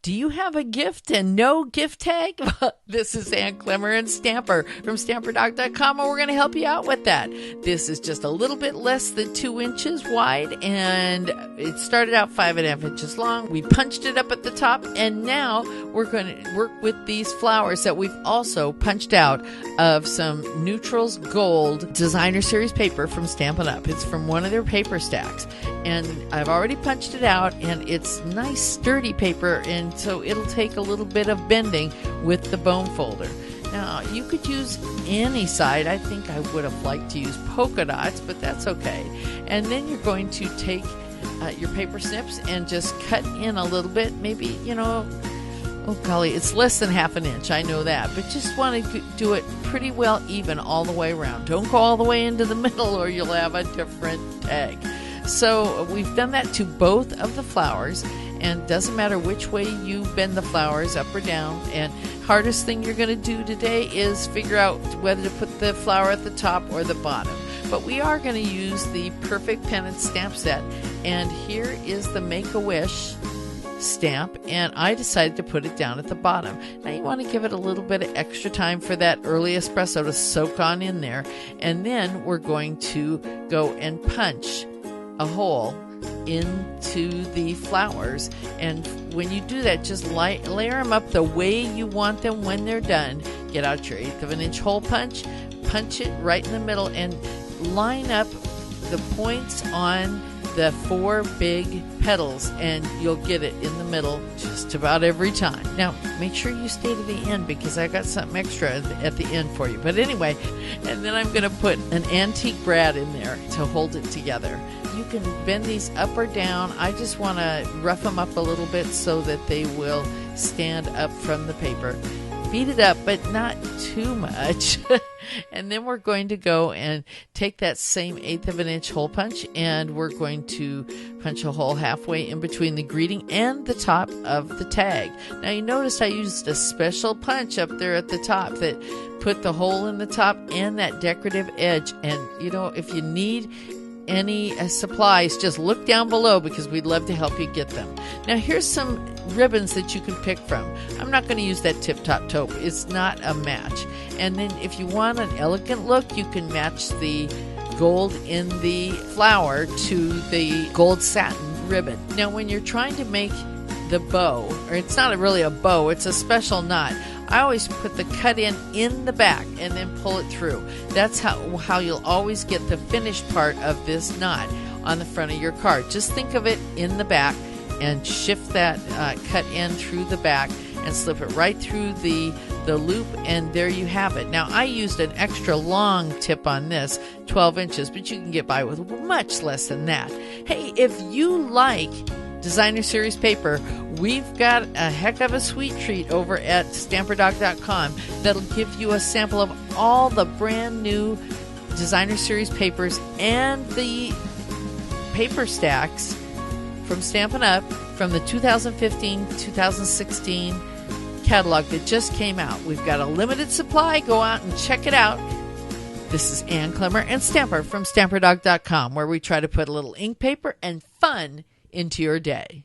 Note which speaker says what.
Speaker 1: Do you have a gift and no gift tag? This is Ann Klemmer and Stamper from StamperDoc.com, and we're going to help you out with that. This is just a little bit less than 2 inches wide, and it started out 5.5 inches long. We punched it up at the top, and now we're going to work with these flowers that we've also punched out of some Neutrals Gold Designer Series paper from Stampin' Up. It's from one of their paper stacks, and I've already punched it out, and it's nice, sturdy paper, and so it'll take a little bit of bending with the bone folder. Now, you could use any side. I think I would have liked to use polka dots, but that's okay. And then you're going to take your paper snips and just cut in a little bit. Maybe, oh golly, it's less than 1/2 inch. I know that. But just want to do it pretty well even all the way around. Don't go all the way into the middle or you'll have a different tag. So we've done that to both of the flowers, and doesn't matter which way you bend the flowers, up or down. And hardest thing you're going to do today is figure out whether to put the flower at the top or the bottom. But we are going to use the Perfect Pen and Stamp Set, and here is the Make-A-Wish stamp, and I decided to put it down at the bottom. Now you want to give it a little bit of extra time for that early espresso to soak on in there, and then we're going to go and punch a hole into the flowers. And when you do that, just layer them up the way you want them when they're done. Get out your 1/8 of an inch hole punch it right in the middle, and line up the points on the 4 big petals, and you'll get it in the middle just about every time. Now, make sure you stay to the end because I got something extra at the end for you. But anyway, and then I'm going to put an antique brad in there to hold it together. You can bend these up or down. I just want to rough them up a little bit so that they will stand up from the paper. Beat it up, but not too much. And then we're going to go and take that same 1/8 of an inch hole punch, and we're going to punch a hole halfway in between the greeting and the top of the tag. Now you notice I used a special punch up there at the top that put the hole in the top and that decorative edge. And if you need any supplies, just look down below because we'd love to help you get them. Now here's some ribbons that you can pick from. I'm not going to use that Tip Top Taupe. It's not a match. And then if you want an elegant look, you can match the gold in the flower to the gold satin ribbon. Now when you're trying to make the bow, or it's not really a bow, it's a special knot, I always put the cut in the back and then pull it through. That's how you'll always get the finished part of this knot on the front of your card. Just think of it in the back and shift that cut in through the back and slip it right through the loop, and there you have it. Now I used an extra long tip on this, 12 inches, but you can get by with much less than that. Hey, if you like Designer Series paper, we've got a heck of a sweet treat over at StamperDoc.com that'll give you a sample of all the brand new Designer Series papers and the paper stacks from Stampin' Up! From the 2015-2016 catalog that just came out. We've got a limited supply. Go out and check it out. This is Ann Klemmer and Stamper from StamperDoc.com, where we try to put a little ink paper and fun into your day.